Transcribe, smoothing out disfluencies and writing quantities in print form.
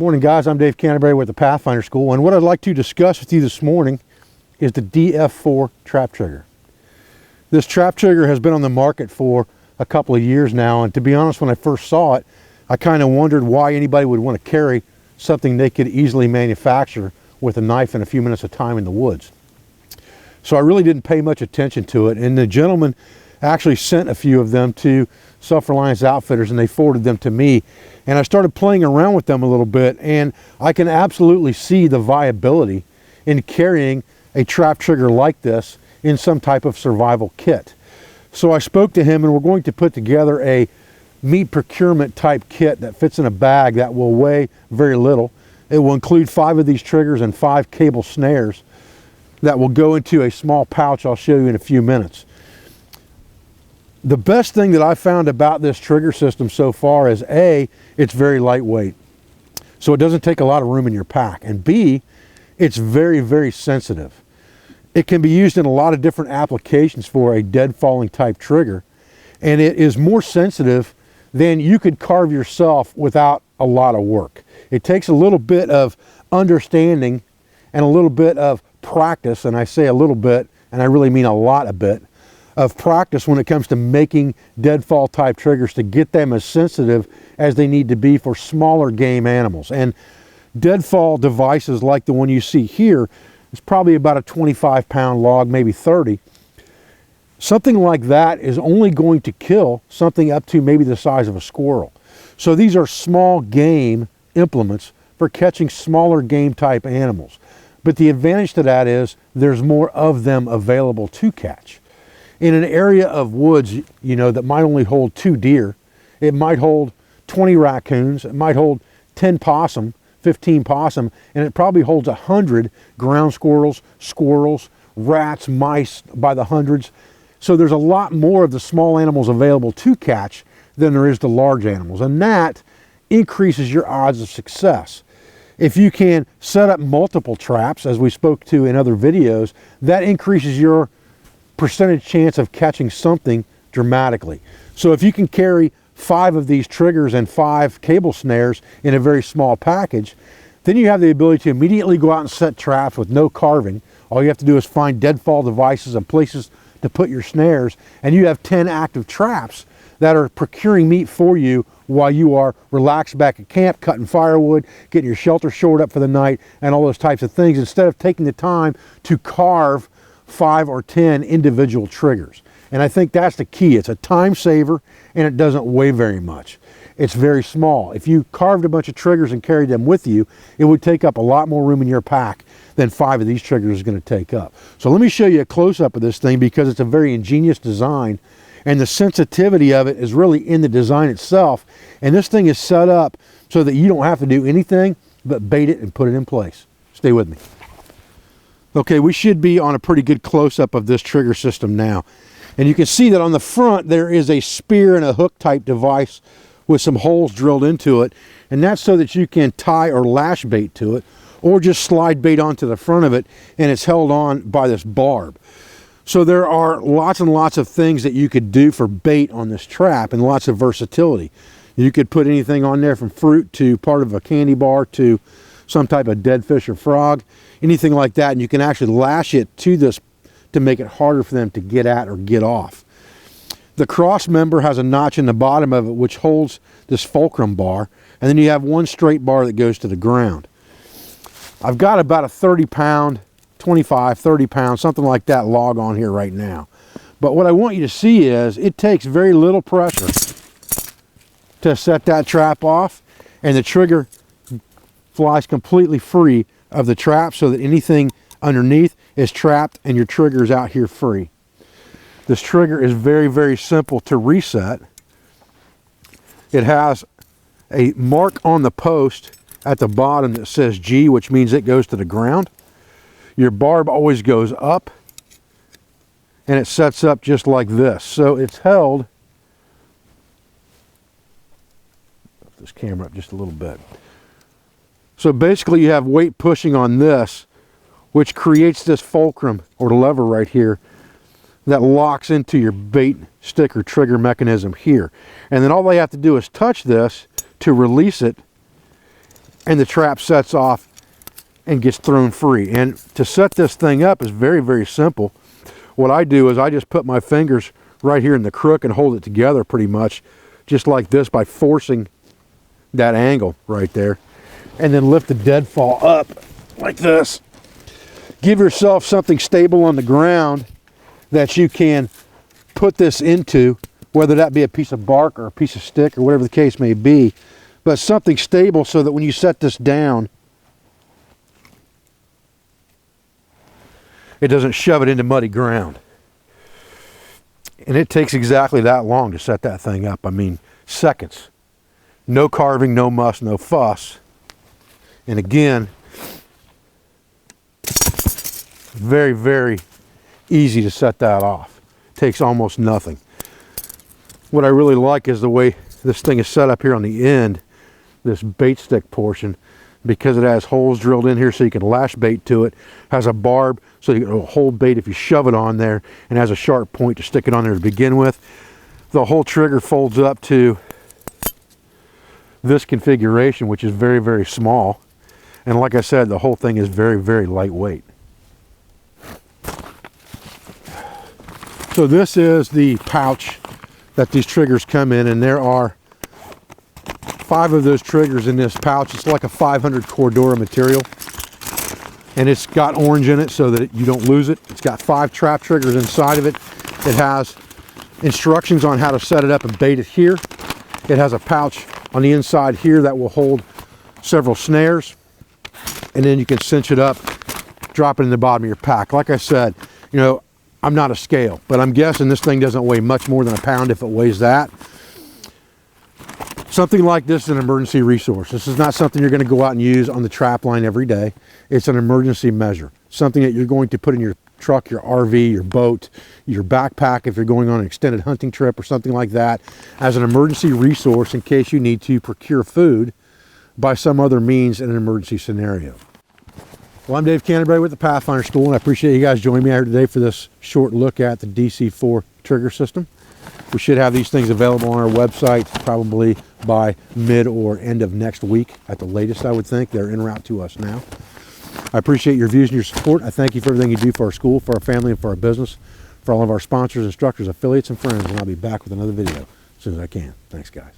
Morning guys, I'm Dave Canterbury with the Pathfinder School, and what I'd like to discuss with you this morning is the DF4 trap trigger. This trap trigger has been on the market for a couple of years now, and to be honest, when I first saw it, I kind of wondered why anybody would want to carry something they could easily manufacture with a knife in a few minutes of time in the woods. So I really didn't pay much attention to it, and the gentleman actually sent a few of them to Self-Reliance Outfitters, and they forwarded them to me, and I started playing around with them a little bit, and I can absolutely see the viability in carrying a trap trigger like this in some type of survival kit. So I spoke to him, and we're going to put together a meat procurement type kit that fits in a bag that will weigh very little. It will include 5 of these triggers and 5 cable snares that will go into a small pouch I'll show you in a few minutes. The best thing that I found about this trigger system so far is A, it's very lightweight, so it doesn't take a lot of room in your pack, and B, it's very, very sensitive. It can be used in a lot of different applications for a deadfalling type trigger, and it is more sensitive than you could carve yourself without a lot of work. It takes a little bit of understanding and a little bit of practice, and I say a little bit, and I really mean a lot of bit, of practice when it comes to making deadfall type triggers to get them as sensitive as they need to be for smaller game animals. And deadfall devices like the one you see here is probably about a 25-pound log, maybe 30. Something like that is only going to kill something up to maybe the size of a squirrel. So these are small game implements for catching smaller game type animals. But the advantage to that is there's more of them available to catch. In an area of woods, you know, that might only hold 2 deer, it might hold 20 raccoons, it might hold 10 possum, 15 possum, and it probably holds 100 ground squirrels, rats, mice by the hundreds. So there's a lot more of the small animals available to catch than there is the large animals, and that increases your odds of success. If you can set up multiple traps, as we spoke to in other videos, that increases your percentage chance of catching something dramatically. So if you can carry 5 of these triggers and 5 cable snares in a very small package, then you have the ability to immediately go out and set traps with no carving. All you have to do is find deadfall devices and places to put your snares, and you have 10 active traps that are procuring meat for you while you are relaxed back at camp, cutting firewood, getting your shelter shored up for the night, and all those types of things, instead of taking the time to carve 5 or 10 individual triggers. And I think that's the key. It's a time saver, and it doesn't weigh very much. It's very small. If you carved a bunch of triggers and carried them with you, it would take up a lot more room in your pack than 5 of these triggers is going to take up. So let me show you a close-up of this thing, because it's a very ingenious design, and the sensitivity of it is really in the design itself. And this thing is set up so that you don't have to do anything but bait it and put it in place. Stay with me. Okay, we should be on a pretty good close-up of this trigger system now. And you can see that on the front there is a spear and a hook type device with some holes drilled into it. And that's so that you can tie or lash bait to it, or just slide bait onto the front of it, and it's held on by this barb. So there are lots and lots of things that you could do for bait on this trap, and lots of versatility. You could put anything on there from fruit to part of a candy bar to some type of dead fish or frog, anything like that, and you can actually lash it to this to make it harder for them to get at or get off. The cross member has a notch in the bottom of it which holds this fulcrum bar, and then you have one straight bar that goes to the ground. I've got about a 30-pound, 25, 30 pound, something like that log on here right now. But what I want you to see is it takes very little pressure to set that trap off, and the trigger flies completely free of the trap so that anything underneath is trapped and your trigger is out here free. This trigger is very, very simple to reset. It has a mark on the post at the bottom that says G, which means it goes to the ground. Your barb always goes up, and it sets up just like this. So it's held, lift this camera up just a little bit. So basically you have weight pushing on this, which creates this fulcrum or lever right here that locks into your bait stick or trigger mechanism here. And then all they have to do is touch this to release it, and the trap sets off and gets thrown free. And to set this thing up is very, very simple. What I do is I just put my fingers right here in the crook and hold it together pretty much just like this by forcing that angle right there, and then lift the deadfall up like this. Give yourself something stable on the ground that you can put this into, whether that be a piece of bark or a piece of stick or whatever the case may be, but something stable so that when you set this down, it doesn't shove it into muddy ground. And it takes exactly that long to set that thing up. I mean, seconds. No carving, no muss, no fuss. And again, very, very easy to set that off. Takes almost nothing. What I really like is the way this thing is set up here on the end, this bait stick portion, because it has holes drilled in here so you can lash bait to it, has a barb so you can hold bait if you shove it on there, and has a sharp point to stick it on there to begin with. The whole trigger folds up to this configuration, which is very, very small. And like I said, the whole thing is very, very lightweight. So this is the pouch that these triggers come in, and there are 5 of those triggers in this pouch. It's like a 500 Cordura material, and it's got orange in it so that you don't lose it. It's got 5 trap triggers inside of it. It has instructions on how to set it up and bait it here. It has a pouch on the inside here that will hold several snares, and then you can cinch it up, drop it in the bottom of your pack. Like I said, you know, I'm not a scale, but I'm guessing this thing doesn't weigh much more than a pound if it weighs that. Something like this is an emergency resource. This is not something you're going to go out and use on the trap line every day. It's an emergency measure. Something that you're going to put in your truck, your RV, your boat, your backpack if you're going on an extended hunting trip or something like that, as an emergency resource in case you need to procure food by some other means in an emergency scenario. Well, I'm Dave Canterbury with the Pathfinder School, and I appreciate you guys joining me here today for this short look at the DC4 trigger system. We should have these things available on our website probably by mid or end of next week at the latest, I would think. They're en route to us now. I appreciate your views and your support. I thank you for everything you do for our school, for our family, and for our business, for all of our sponsors, instructors, affiliates, and friends, and I'll be back with another video as soon as I can. Thanks, guys.